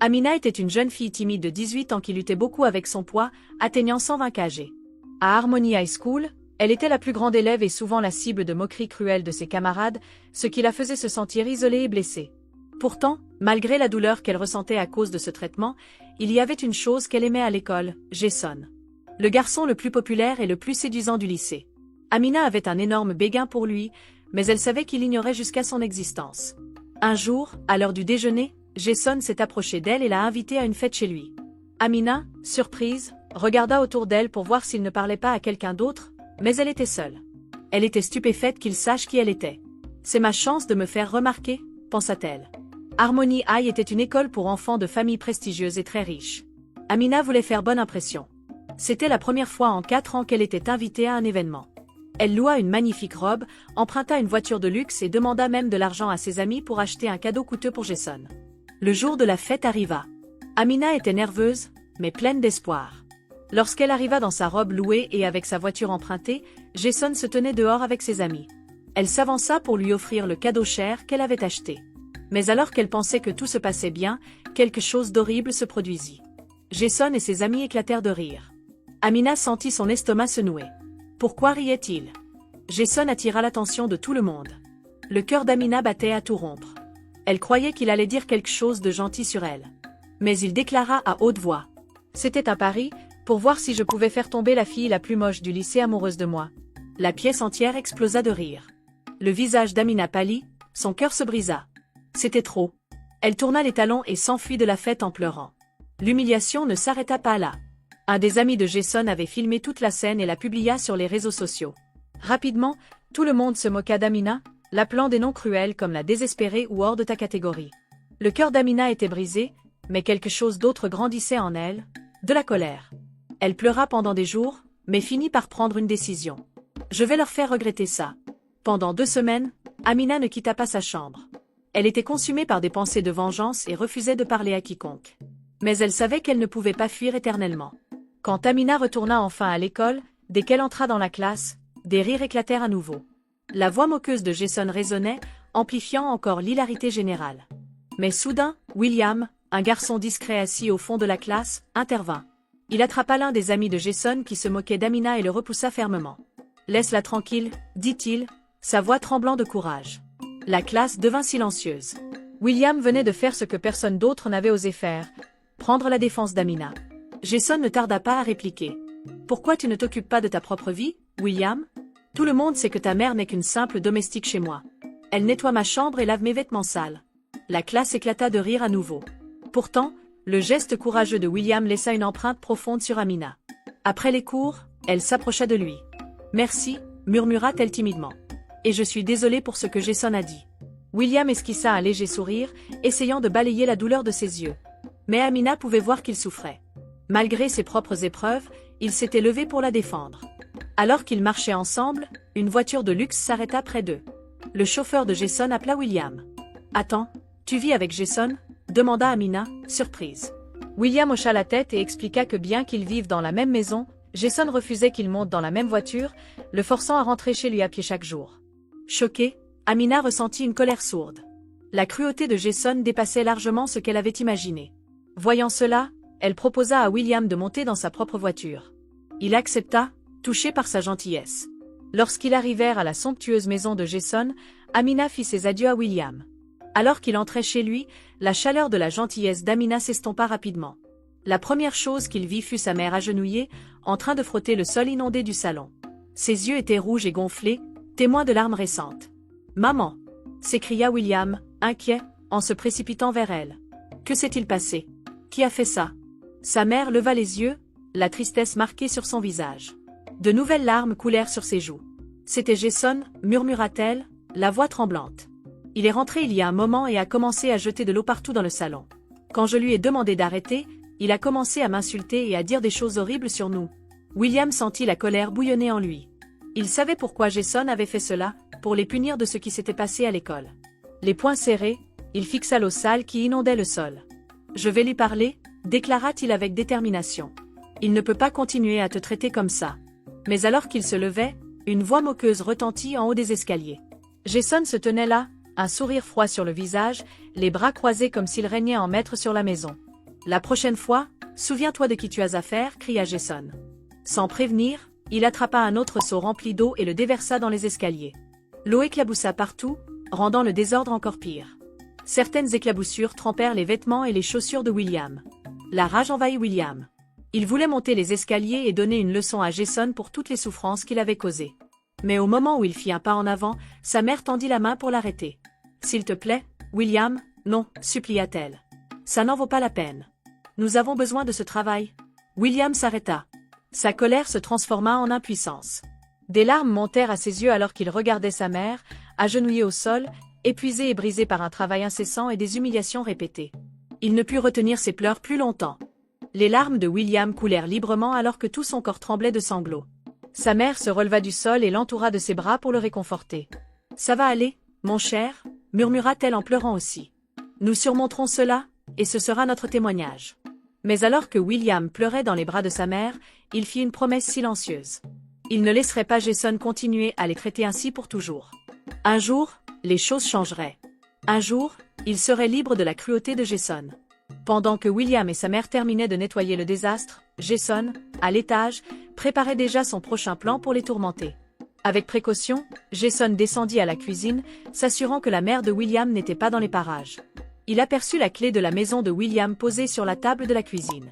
Amina était une jeune fille timide de 18 ans qui luttait beaucoup avec son poids, atteignant 120 kg. À Harmony High School, elle était la plus grande élève et souvent la cible de moqueries cruelles de ses camarades, ce qui la faisait se sentir isolée et blessée. Pourtant, malgré la douleur qu'elle ressentait à cause de ce traitement, il y avait une chose qu'elle aimait à l'école, Jason. Le garçon le plus populaire et le plus séduisant du lycée. Amina avait un énorme béguin pour lui, mais elle savait qu'il ignorait jusqu'à son existence. Un jour, à l'heure du déjeuner, Jason s'est approché d'elle et l'a invitée à une fête chez lui. Amina, surprise, regarda autour d'elle pour voir s'il ne parlait pas à quelqu'un d'autre, mais elle était seule. Elle était stupéfaite qu'il sache qui elle était. « C'est ma chance de me faire remarquer », pensa-t-elle. Harmony High était une école pour enfants de familles prestigieuses et très riches. Amina voulait faire bonne impression. C'était la première fois en 4 ans qu'elle était invitée à un événement. Elle loua une magnifique robe, emprunta une voiture de luxe et demanda même de l'argent à ses amis pour acheter un cadeau coûteux pour Jason. Le jour de la fête arriva. Amina était nerveuse, mais pleine d'espoir. Lorsqu'elle arriva dans sa robe louée et avec sa voiture empruntée, Jason se tenait dehors avec ses amis. Elle s'avança pour lui offrir le cadeau cher qu'elle avait acheté. Mais alors qu'elle pensait que tout se passait bien, quelque chose d'horrible se produisit. Jason et ses amis éclatèrent de rire. Amina sentit son estomac se nouer. Pourquoi riait-il? Jason attira l'attention de tout le monde. Le cœur d'Amina battait à tout rompre. Elle croyait qu'il allait dire quelque chose de gentil sur elle. Mais il déclara à haute voix. C'était un pari, pour voir si je pouvais faire tomber la fille la plus moche du lycée amoureuse de moi. La pièce entière explosa de rire. Le visage d'Amina pâlit, son cœur se brisa. C'était trop. Elle tourna les talons et s'enfuit de la fête en pleurant. L'humiliation ne s'arrêta pas là. Un des amis de Jason avait filmé toute la scène et la publia sur les réseaux sociaux. Rapidement, tout le monde se moqua d'Amina, l'appelant des noms cruels comme la désespérée ou hors de ta catégorie. Le cœur d'Amina était brisé, mais quelque chose d'autre grandissait en elle, de la colère. Elle pleura pendant des jours, mais finit par prendre une décision. Je vais leur faire regretter ça. Pendant 2 semaines, Amina ne quitta pas sa chambre. Elle était consumée par des pensées de vengeance et refusait de parler à quiconque. Mais elle savait qu'elle ne pouvait pas fuir éternellement. Quand Amina retourna enfin à l'école, dès qu'elle entra dans la classe, des rires éclatèrent à nouveau. La voix moqueuse de Jason résonnait, amplifiant encore l'hilarité générale. Mais soudain, William, un garçon discret assis au fond de la classe, intervint. Il attrapa l'un des amis de Jason qui se moquait d'Amina et le repoussa fermement. « Laisse-la tranquille, dit-il, sa voix tremblant de courage. » La classe devint silencieuse. William venait de faire ce que personne d'autre n'avait osé faire, prendre la défense d'Amina. Jason ne tarda pas à répliquer. « Pourquoi tu ne t'occupes pas de ta propre vie, William? Tout le monde sait que ta mère n'est qu'une simple domestique chez moi. Elle nettoie ma chambre et lave mes vêtements sales. » La classe éclata de rire à nouveau. Pourtant, le geste courageux de William laissa une empreinte profonde sur Amina. Après les cours, elle s'approcha de lui. « Merci, » murmura-t-elle timidement. « Et je suis désolée pour ce que Jason a dit. » William esquissa un léger sourire, essayant de balayer la douleur de ses yeux. Mais Amina pouvait voir qu'il souffrait. Malgré ses propres épreuves, il s'était levé pour la défendre. Alors qu'ils marchaient ensemble, une voiture de luxe s'arrêta près d'eux. Le chauffeur de Jason appela William. « Attends, tu vis avec Jason ?» demanda Amina, surprise. William hocha la tête et expliqua que bien qu'ils vivent dans la même maison, Jason refusait qu'ils montent dans la même voiture, le forçant à rentrer chez lui à pied chaque jour. Choquée, Amina ressentit une colère sourde. La cruauté de Jason dépassait largement ce qu'elle avait imaginé. Voyant cela, elle proposa à William de monter dans sa propre voiture. Il accepta, touché par sa gentillesse. Lorsqu'ils arrivèrent à la somptueuse maison de Jason, Amina fit ses adieux à William. Alors qu'il entrait chez lui, la chaleur de la gentillesse d'Amina s'estompa rapidement. La première chose qu'il vit fut sa mère agenouillée, en train de frotter le sol inondé du salon. Ses yeux étaient rouges et gonflés, témoins de larmes récentes. « Maman !» s'écria William, inquiet, en se précipitant vers elle. « Que s'est-il passé? Qui a fait ça ?» Sa mère leva les yeux, la tristesse marquée sur son visage. De nouvelles larmes coulèrent sur ses joues. « C'était Jason » murmura-t-elle, la voix tremblante. « Il est rentré il y a un moment et a commencé à jeter de l'eau partout dans le salon. Quand je lui ai demandé d'arrêter, il a commencé à m'insulter et à dire des choses horribles sur nous. » William sentit la colère bouillonner en lui. Il savait pourquoi Jason avait fait cela, pour les punir de ce qui s'était passé à l'école. Les poings serrés, il fixa l'eau sale qui inondait le sol. « Je vais lui parler » déclara-t-il avec détermination. « Il ne peut pas continuer à te traiter comme ça. » Mais alors qu'il se levait, une voix moqueuse retentit en haut des escaliers. Jason se tenait là, un sourire froid sur le visage, les bras croisés comme s'il régnait en maître sur la maison. La prochaine fois, souviens-toi de qui tu as affaire, cria Jason. Sans prévenir, il attrapa un autre seau rempli d'eau et le déversa dans les escaliers. L'eau éclaboussa partout, rendant le désordre encore pire. Certaines éclaboussures trempèrent les vêtements et les chaussures de William. La rage envahit William. Il voulait monter les escaliers et donner une leçon à Jason pour toutes les souffrances qu'il avait causées. Mais au moment où il fit un pas en avant, sa mère tendit la main pour l'arrêter. « S'il te plaît, William, non, supplia-t-elle. Ça n'en vaut pas la peine. Nous avons besoin de ce travail. » William s'arrêta. Sa colère se transforma en impuissance. Des larmes montèrent à ses yeux alors qu'il regardait sa mère, agenouillée au sol, épuisée et brisée par un travail incessant et des humiliations répétées. Il ne put retenir ses pleurs plus longtemps. Les larmes de William coulèrent librement alors que tout son corps tremblait de sanglots. Sa mère se releva du sol et l'entoura de ses bras pour le réconforter. « Ça va aller, mon cher ?» murmura-t-elle en pleurant aussi. « Nous surmonterons cela, et ce sera notre témoignage. » Mais alors que William pleurait dans les bras de sa mère, il fit une promesse silencieuse. Il ne laisserait pas Jason continuer à les traiter ainsi pour toujours. Un jour, les choses changeraient. Un jour, il serait libre de la cruauté de Jason. Pendant que William et sa mère terminaient de nettoyer le désastre, Jason, à l'étage, préparait déjà son prochain plan pour les tourmenter. Avec précaution, Jason descendit à la cuisine, s'assurant que la mère de William n'était pas dans les parages. Il aperçut la clé de la maison de William posée sur la table de la cuisine.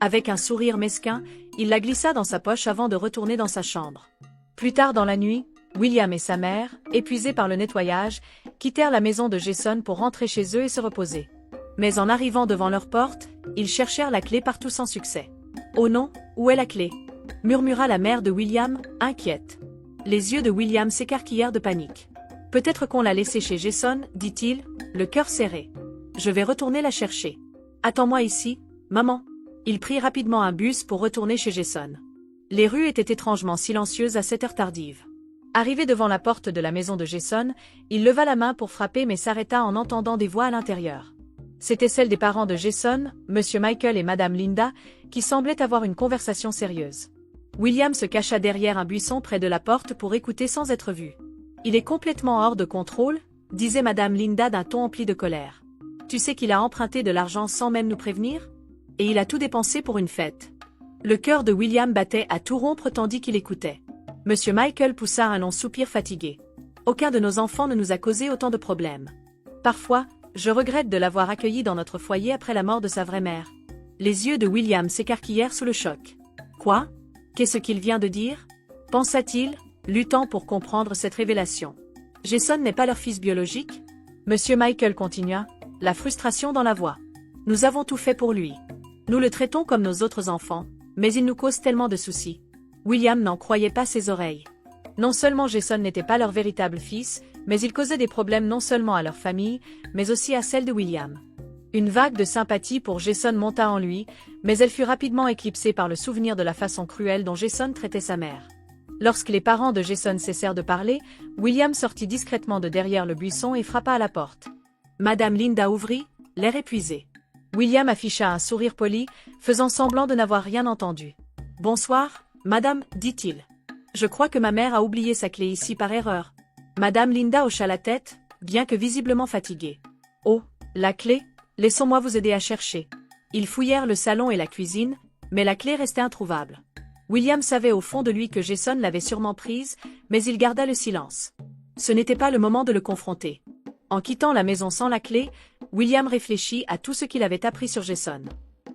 Avec un sourire mesquin, il la glissa dans sa poche avant de retourner dans sa chambre. Plus tard dans la nuit, William et sa mère, épuisés par le nettoyage, quittèrent la maison de Jason pour rentrer chez eux et se reposer. Mais en arrivant devant leur porte, ils cherchèrent la clé partout sans succès. « Oh non, où est la clé ?» murmura la mère de William, inquiète. Les yeux de William s'écarquillèrent de panique. « Peut-être qu'on l'a laissée chez Jason, dit-il, le cœur serré. Je vais retourner la chercher. Attends-moi ici, maman. » Il prit rapidement un bus pour retourner chez Jason. Les rues étaient étrangement silencieuses à cette heure tardive. Arrivé devant la porte de la maison de Jason, il leva la main pour frapper mais s'arrêta en entendant des voix à l'intérieur. C'étaient celles des parents de Jason, Monsieur Michael et Madame Linda, qui semblaient avoir une conversation sérieuse. William se cacha derrière un buisson près de la porte pour écouter sans être vu. « Il est complètement hors de contrôle, » disait Madame Linda d'un ton empli de colère. « Tu sais qu'il a emprunté de l'argent sans même nous prévenir ? Et il a tout dépensé pour une fête. » Le cœur de William battait à tout rompre tandis qu'il écoutait. Monsieur Michael poussa un long soupir fatigué. « Aucun de nos enfants ne nous a causé autant de problèmes. Parfois, je regrette de l'avoir accueilli dans notre foyer après la mort de sa vraie mère. » Les yeux de William s'écarquillèrent sous le choc. « Quoi ? Qu'est-ce qu'il vient de dire ?» pensa-t-il, luttant pour comprendre cette révélation. « Jason n'est pas leur fils biologique ?» Monsieur Michael continua, la frustration dans la voix. « Nous avons tout fait pour lui. Nous le traitons comme nos autres enfants, mais il nous cause tellement de soucis. » William n'en croyait pas ses oreilles. Non seulement Jason n'était pas leur véritable fils, mais il causait des problèmes non seulement à leur famille, mais aussi à celle de William. Une vague de sympathie pour Jason monta en lui, mais elle fut rapidement éclipsée par le souvenir de la façon cruelle dont Jason traitait sa mère. Lorsque les parents de Jason cessèrent de parler, William sortit discrètement de derrière le buisson et frappa à la porte. Madame Linda ouvrit, l'air épuisé. William afficha un sourire poli, faisant semblant de n'avoir rien entendu. « Bonsoir, madame, dit-il. Je crois que ma mère a oublié sa clé ici par erreur. » Madame Linda hocha la tête, bien que visiblement fatiguée. « Oh, la clé ? Laissons-moi vous aider à chercher. » Ils fouillèrent le salon et la cuisine, mais la clé restait introuvable. William savait au fond de lui que Jason l'avait sûrement prise, mais il garda le silence. Ce n'était pas le moment de le confronter. En quittant la maison sans la clé, William réfléchit à tout ce qu'il avait appris sur Jason.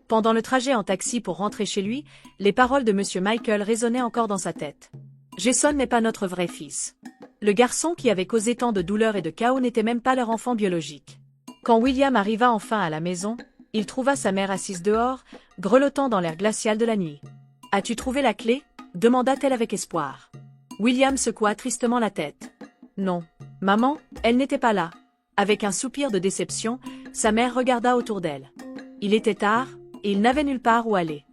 Pendant le trajet en taxi pour rentrer chez lui, les paroles de Monsieur Michael résonnaient encore dans sa tête. Jason n'est pas notre vrai fils. Le garçon qui avait causé tant de douleur et de chaos n'était même pas leur enfant biologique. Quand William arriva enfin à la maison, il trouva sa mère assise dehors, grelottant dans l'air glacial de la nuit. « As-tu trouvé la clé ?» demanda-t-elle avec espoir. William secoua tristement la tête. « Non, maman, elle n'était pas là. » Avec un soupir de déception, sa mère regarda autour d'elle. Il était tard, et ils n'avaient nulle part où aller.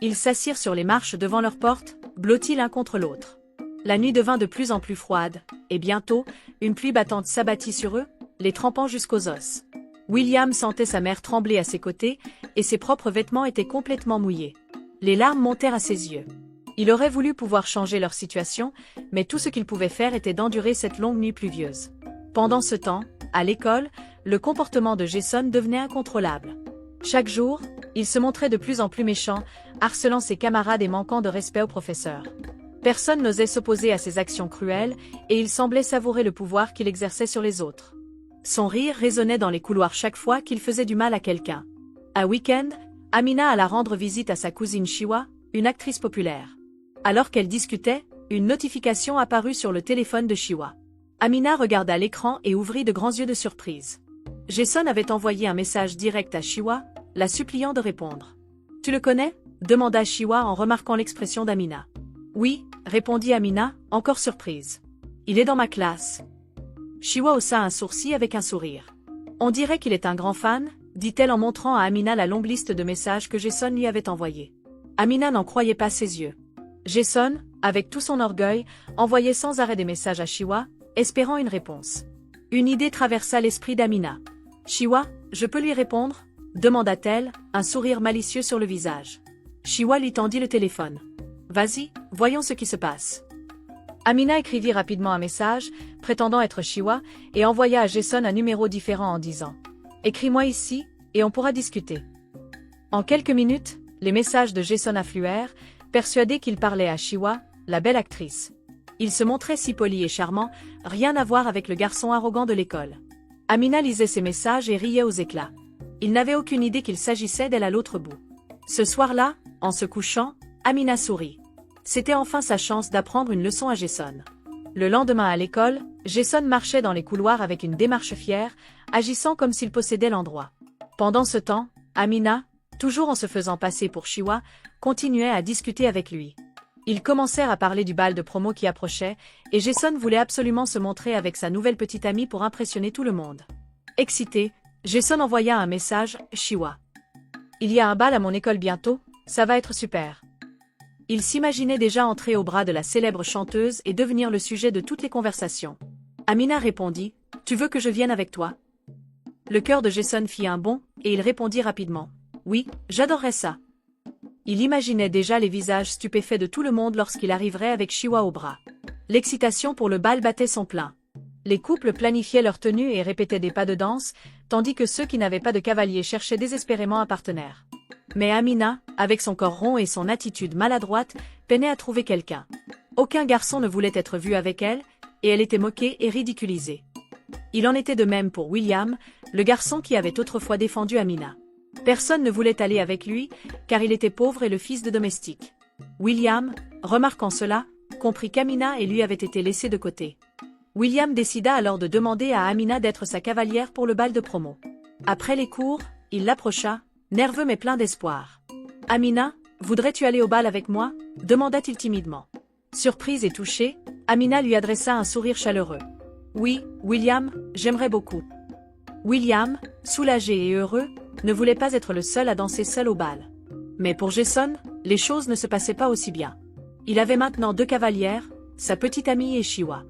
Ils s'assirent sur les marches devant leur porte, blottis l'un contre l'autre. La nuit devint de plus en plus froide, et bientôt, une pluie battante s'abattit sur eux, les trempant jusqu'aux os. William sentait sa mère trembler à ses côtés, et ses propres vêtements étaient complètement mouillés. Les larmes montèrent à ses yeux. Il aurait voulu pouvoir changer leur situation, mais tout ce qu'il pouvait faire était d'endurer cette longue nuit pluvieuse. Pendant ce temps, à l'école, le comportement de Jason devenait incontrôlable. Chaque jour, Il se montrait de plus en plus méchant, harcelant ses camarades et manquant de respect au professeur. Personne n'osait s'opposer à ses actions cruelles, et il semblait savourer le pouvoir qu'il exerçait sur les autres. Son rire résonnait dans les couloirs chaque fois qu'il faisait du mal à quelqu'un. Un week-end, Amina alla rendre visite à sa cousine Shiwa, une actrice populaire. Alors qu'elle discutait, une notification apparut sur le téléphone de Shiwa. Amina regarda l'écran et ouvrit de grands yeux de surprise. Jason avait envoyé un message direct à Shiwa, la suppliant de répondre. « Tu le connais » demanda Shiwa en remarquant l'expression d'Amina. « Oui » répondit Amina, encore surprise. « Il est dans ma classe. » Shiwa haussa un sourcil avec un sourire. « On dirait qu'il est un grand fan » dit-elle en montrant à Amina la longue liste de messages que Jason lui avait envoyés. Amina n'en croyait pas ses yeux. Jason, avec tout son orgueil, envoyait sans arrêt des messages à Shiwa, espérant une réponse. Une idée traversa l'esprit d'Amina. « Shiwa, je peux lui répondre » demanda-t-elle, un sourire malicieux sur le visage. Shiwa lui tendit le téléphone. « Vas-y, voyons ce qui se passe. » Amina écrivit rapidement un message, prétendant être Shiwa, et envoya à Jason un numéro différent en disant « Écris-moi ici, et on pourra discuter. » En quelques minutes, les messages de Jason affluèrent, persuadé qu'il parlait à Shiwa, la belle actrice. Il se montrait si poli et charmant, rien à voir avec le garçon arrogant de l'école. Amina lisait ses messages et riait aux éclats. Il n'avait aucune idée qu'il s'agissait d'elle à l'autre bout. Ce soir-là, en se couchant, Amina sourit. C'était enfin sa chance d'apprendre une leçon à Jason. Le lendemain à l'école, Jason marchait dans les couloirs avec une démarche fière, agissant comme s'il possédait l'endroit. Pendant ce temps, Amina, toujours en se faisant passer pour Shiwa, continuait à discuter avec lui. Ils commencèrent à parler du bal de promo qui approchait, et Jason voulait absolument se montrer avec sa nouvelle petite amie pour impressionner tout le monde. Excité, Jason envoya un message, Shiwa. « Il y a un bal à mon école bientôt, ça va être super. » Il s'imaginait déjà entrer au bras de la célèbre chanteuse et devenir le sujet de toutes les conversations. Amina répondit, « Tu veux que je vienne avec toi ?» Le cœur de Jason fit un bond, et il répondit rapidement, « Oui, j'adorerais ça. » Il imaginait déjà les visages stupéfaits de tout le monde lorsqu'il arriverait avec Shiwa au bras. L'excitation pour le bal battait son plein. Les couples planifiaient leur tenue et répétaient des pas de danse, tandis que ceux qui n'avaient pas de cavalier cherchaient désespérément un partenaire. Mais Amina, avec son corps rond et son attitude maladroite, peinait à trouver quelqu'un. Aucun garçon ne voulait être vu avec elle, et elle était moquée et ridiculisée. Il en était de même pour William, le garçon qui avait autrefois défendu Amina. Personne ne voulait aller avec lui, car il était pauvre et le fils de domestique. William, remarquant cela, comprit qu'Amina et lui avaient été laissés de côté. William décida alors de demander à Amina d'être sa cavalière pour le bal de promo. Après les cours, il l'approcha, nerveux mais plein d'espoir. « Amina, voudrais-tu aller au bal avec moi » demanda-t-il timidement. Surprise et touchée, Amina lui adressa un sourire chaleureux. « Oui, William, j'aimerais beaucoup. » William, soulagé et heureux, ne voulait pas être le seul à danser seul au bal. Mais pour Jason, les choses ne se passaient pas aussi bien. Il avait maintenant 2 cavalières, sa petite amie et Shiwa.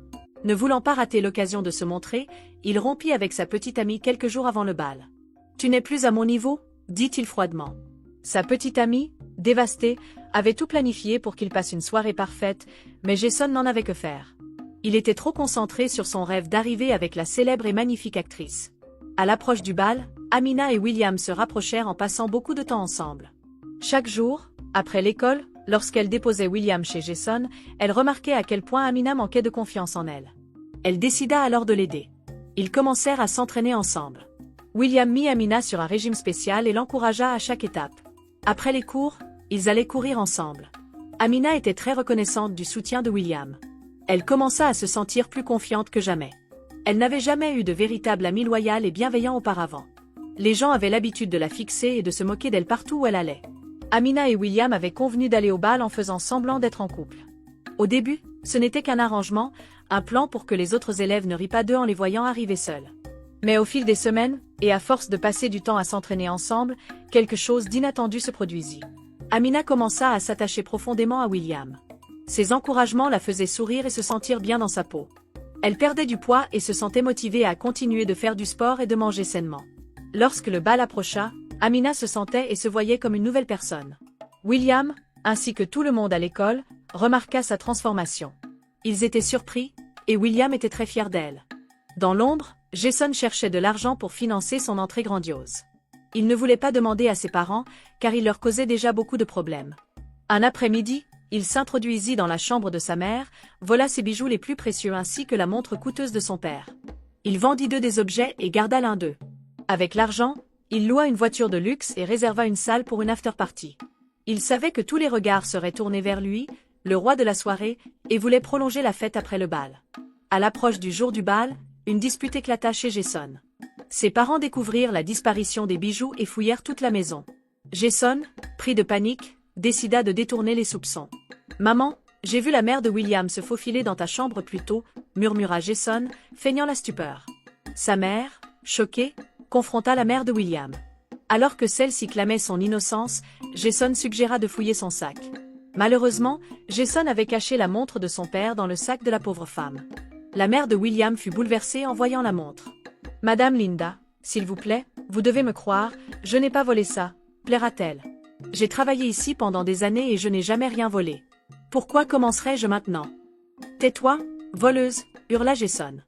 Ne voulant pas rater l'occasion de se montrer, il rompit avec sa petite amie quelques jours avant le bal. « Tu n'es plus à mon niveau » dit-il froidement. Sa petite amie, dévastée, avait tout planifié pour qu'il passe une soirée parfaite, mais Jason n'en avait que faire. Il était trop concentré sur son rêve d'arriver avec la célèbre et magnifique actrice. À l'approche du bal, Amina et William se rapprochèrent en passant beaucoup de temps ensemble. Chaque jour, après l'école, lorsqu'elle déposait William chez Jason, elle remarquait à quel point Amina manquait de confiance en elle. Elle décida alors de l'aider. Ils commencèrent à s'entraîner ensemble. William mit Amina sur un régime spécial et l'encouragea à chaque étape. Après les cours, ils allaient courir ensemble. Amina était très reconnaissante du soutien de William. Elle commença à se sentir plus confiante que jamais. Elle n'avait jamais eu de véritable ami loyal et bienveillant auparavant. Les gens avaient l'habitude de la fixer et de se moquer d'elle partout où elle allait. Amina et William avaient convenu d'aller au bal en faisant semblant d'être en couple. Au début, ce n'était qu'un arrangement, un plan pour que les autres élèves ne rient pas d'eux en les voyant arriver seuls. Mais au fil des semaines, et à force de passer du temps à s'entraîner ensemble, quelque chose d'inattendu se produisit. Amina commença à s'attacher profondément à William. Ses encouragements la faisaient sourire et se sentir bien dans sa peau. Elle perdait du poids et se sentait motivée à continuer de faire du sport et de manger sainement. Lorsque le bal approcha, Amina se sentait et se voyait comme une nouvelle personne. William, ainsi que tout le monde à l'école, remarqua sa transformation. Ils étaient surpris, et William était très fier d'elle. Dans l'ombre, Jason cherchait de l'argent pour financer son entrée grandiose. Il ne voulait pas demander à ses parents, car il leur causait déjà beaucoup de problèmes. Un après-midi, il s'introduisit dans la chambre de sa mère, vola ses bijoux les plus précieux ainsi que la montre coûteuse de son père. Il vendit deux des objets et garda l'un d'eux. Avec l'argent, il loua une voiture de luxe et réserva une salle pour une after-party. Il savait que tous les regards seraient tournés vers lui, le roi de la soirée, et voulait prolonger la fête après le bal. À l'approche du jour du bal, une dispute éclata chez Jason. Ses parents découvrirent la disparition des bijoux et fouillèrent toute la maison. Jason, pris de panique, décida de détourner les soupçons. « Maman, j'ai vu la mère de William se faufiler dans ta chambre plus tôt, » murmura Jason, feignant la stupeur. Sa mère, choquée, confronta la mère de William. Alors que celle-ci clamait son innocence, Jason suggéra de fouiller son sac. Malheureusement, Jason avait caché la montre de son père dans le sac de la pauvre femme. La mère de William fut bouleversée en voyant la montre. « Madame Linda, s'il vous plaît, vous devez me croire, je n'ai pas volé ça, plaira-t-elle. J'ai travaillé ici pendant des années et je n'ai jamais rien volé. Pourquoi commencerais-je maintenant? »« Tais-toi, voleuse !» hurla Jason.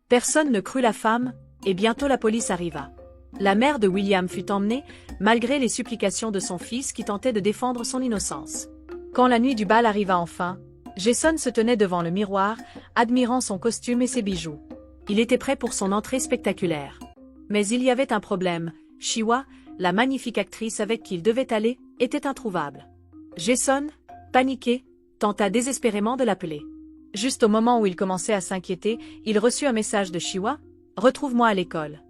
Personne ne crut la femme, et bientôt la police arriva. La mère de William fut emmenée, malgré les supplications de son fils qui tentait de défendre son innocence. Quand la nuit du bal arriva enfin, Jason se tenait devant le miroir, admirant son costume et ses bijoux. Il était prêt pour son entrée spectaculaire. Mais il y avait un problème, Shiwa, la magnifique actrice avec qui il devait aller, était introuvable. Jason, paniqué, tenta désespérément de l'appeler. Juste au moment où il commençait à s'inquiéter, il reçut un message de Shiwa, « Retrouve-moi à l'école. »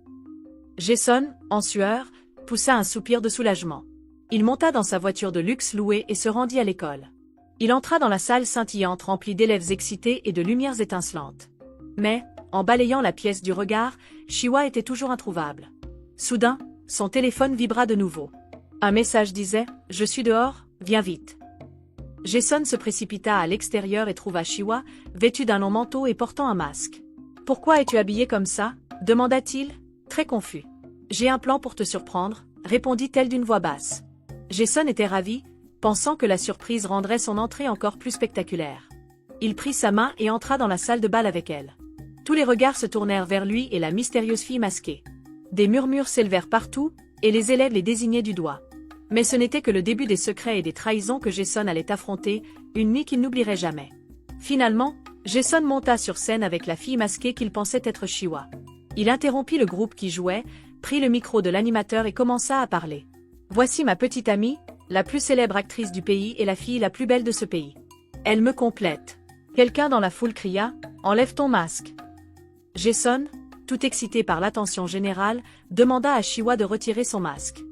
Jason, en sueur, poussa un soupir de soulagement. Il monta dans sa voiture de luxe louée et se rendit à l'école. Il entra dans la salle scintillante remplie d'élèves excités et de lumières étincelantes. Mais, en balayant la pièce du regard, Shiwa était toujours introuvable. Soudain, son téléphone vibra de nouveau. Un message disait « Je suis dehors, viens vite ». Jason se précipita à l'extérieur et trouva Shiwa, vêtu d'un long manteau et portant un masque. « Pourquoi es-tu habillé comme ça ?» demanda-t-il, très confus. « J'ai un plan pour te surprendre », répondit-elle d'une voix basse. Jason était ravi, pensant que la surprise rendrait son entrée encore plus spectaculaire. Il prit sa main et entra dans la salle de bal avec elle. Tous les regards se tournèrent vers lui et la mystérieuse fille masquée. Des murmures s'élevèrent partout, et les élèves les désignaient du doigt. Mais ce n'était que le début des secrets et des trahisons que Jason allait affronter, une nuit qu'il n'oublierait jamais. Finalement, Jason monta sur scène avec la fille masquée qu'il pensait être Shiwa. Il interrompit le groupe qui jouait, prit le micro de l'animateur et commença à parler. « Voici ma petite amie, la plus célèbre actrice du pays et la fille la plus belle de ce pays. Elle me complète. » Quelqu'un dans la foule cria « Enlève ton masque !» Jason, tout excité par l'attention générale, demanda à Shiwa de retirer son masque.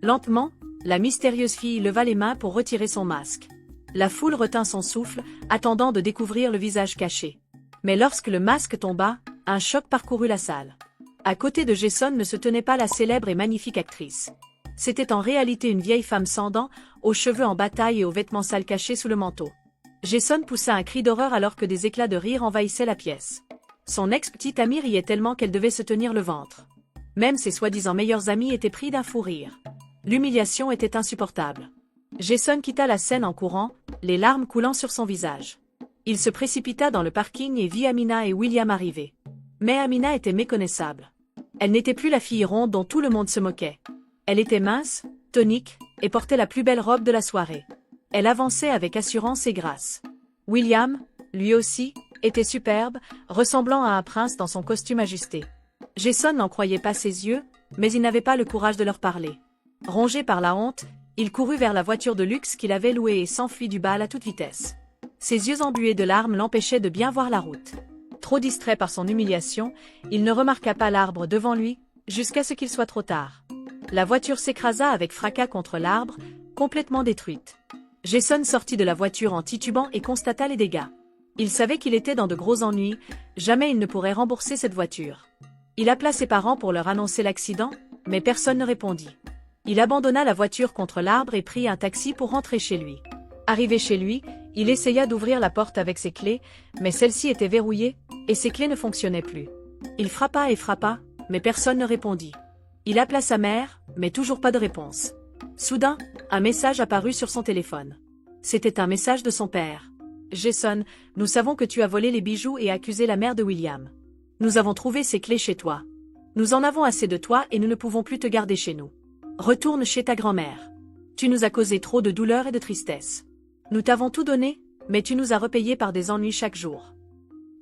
Lentement, la mystérieuse fille leva les mains pour retirer son masque. La foule retint son souffle, attendant de découvrir le visage caché. Mais lorsque le masque tomba, un choc parcourut la salle. À côté de Jason ne se tenait pas la célèbre et magnifique actrice. C'était en réalité une vieille femme sans dents, aux cheveux en bataille et aux vêtements sales cachés sous le manteau. Jason poussa un cri d'horreur alors que des éclats de rire envahissaient la pièce. Son ex-petite amie riait tellement qu'elle devait se tenir le ventre. Même ses soi-disant meilleurs amis étaient pris d'un fou rire. L'humiliation était insupportable. Jason quitta la scène en courant, les larmes coulant sur son visage. Il se précipita dans le parking et vit Amina et William arriver. Mais Amina était méconnaissable. Elle n'était plus la fille ronde dont tout le monde se moquait. Elle était mince, tonique, et portait la plus belle robe de la soirée. Elle avançait avec assurance et grâce. William, lui aussi, était superbe, ressemblant à un prince dans son costume ajusté. Jason n'en croyait pas ses yeux, mais il n'avait pas le courage de leur parler. Rongé par la honte, il courut vers la voiture de luxe qu'il avait louée et s'enfuit du bal à toute vitesse. Ses yeux embués de larmes l'empêchaient de bien voir la route. Trop distrait par son humiliation, il ne remarqua pas l'arbre devant lui, jusqu'à ce qu'il soit trop tard. La voiture s'écrasa avec fracas contre l'arbre, complètement détruite. Jason sortit de la voiture en titubant et constata les dégâts. Il savait qu'il était dans de gros ennuis, jamais il ne pourrait rembourser cette voiture. Il appela ses parents pour leur annoncer l'accident, mais personne ne répondit. Il abandonna la voiture contre l'arbre et prit un taxi pour rentrer chez lui. Arrivé chez lui, il essaya d'ouvrir la porte avec ses clés, mais celle-ci était verrouillée, et ses clés ne fonctionnaient plus. Il frappa et frappa, mais personne ne répondit. Il appela sa mère, mais toujours pas de réponse. Soudain, un message apparut sur son téléphone. C'était un message de son père. « Jason, nous savons que tu as volé les bijoux et accusé la mère de William. Nous avons trouvé ces clés chez toi. Nous en avons assez de toi et nous ne pouvons plus te garder chez nous. Retourne chez ta grand-mère. Tu nous as causé trop de douleur et de tristesse. Nous t'avons tout donné, mais tu nous as repayé par des ennuis chaque jour. »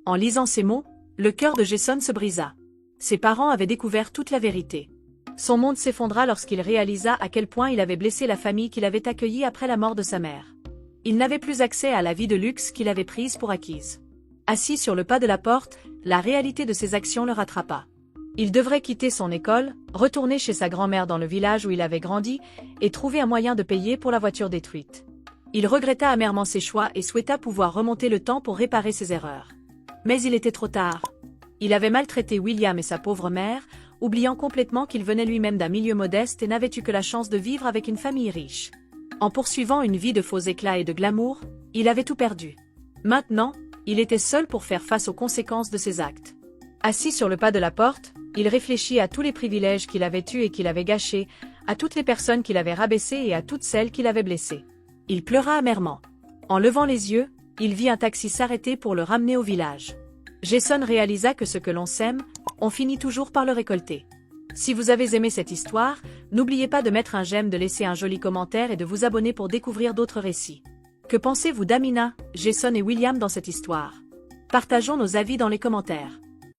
En lisant ces mots, le cœur de Jason se brisa. Ses parents avaient découvert toute la vérité. Son monde s'effondra lorsqu'il réalisa à quel point il avait blessé la famille qu'il avait accueillie après la mort de sa mère. Il n'avait plus accès à la vie de luxe qu'il avait prise pour acquise. Assis sur le pas de la porte, la réalité de ses actions le rattrapa. Il devrait quitter son école, retourner chez sa grand-mère dans le village où il avait grandi, et trouver un moyen de payer pour la voiture détruite. Il regretta amèrement ses choix et souhaita pouvoir remonter le temps pour réparer ses erreurs. Mais il était trop tard. Il avait maltraité William et sa pauvre mère, oubliant complètement qu'il venait lui-même d'un milieu modeste et n'avait eu que la chance de vivre avec une famille riche. En poursuivant une vie de faux éclats et de glamour, il avait tout perdu. Maintenant, il était seul pour faire face aux conséquences de ses actes. Assis sur le pas de la porte, il réfléchit à tous les privilèges qu'il avait eus et qu'il avait gâchés, à toutes les personnes qu'il avait rabaissées et à toutes celles qu'il avait blessées. Il pleura amèrement. En levant les yeux, il vit un taxi s'arrêter pour le ramener au village. Jason réalisa que ce que l'on sème, on finit toujours par le récolter. Si vous avez aimé cette histoire, n'oubliez pas de mettre un j'aime, de laisser un joli commentaire et de vous abonner pour découvrir d'autres récits. Que pensez-vous d'Amina, Jason et William dans cette histoire? Partageons nos avis dans les commentaires.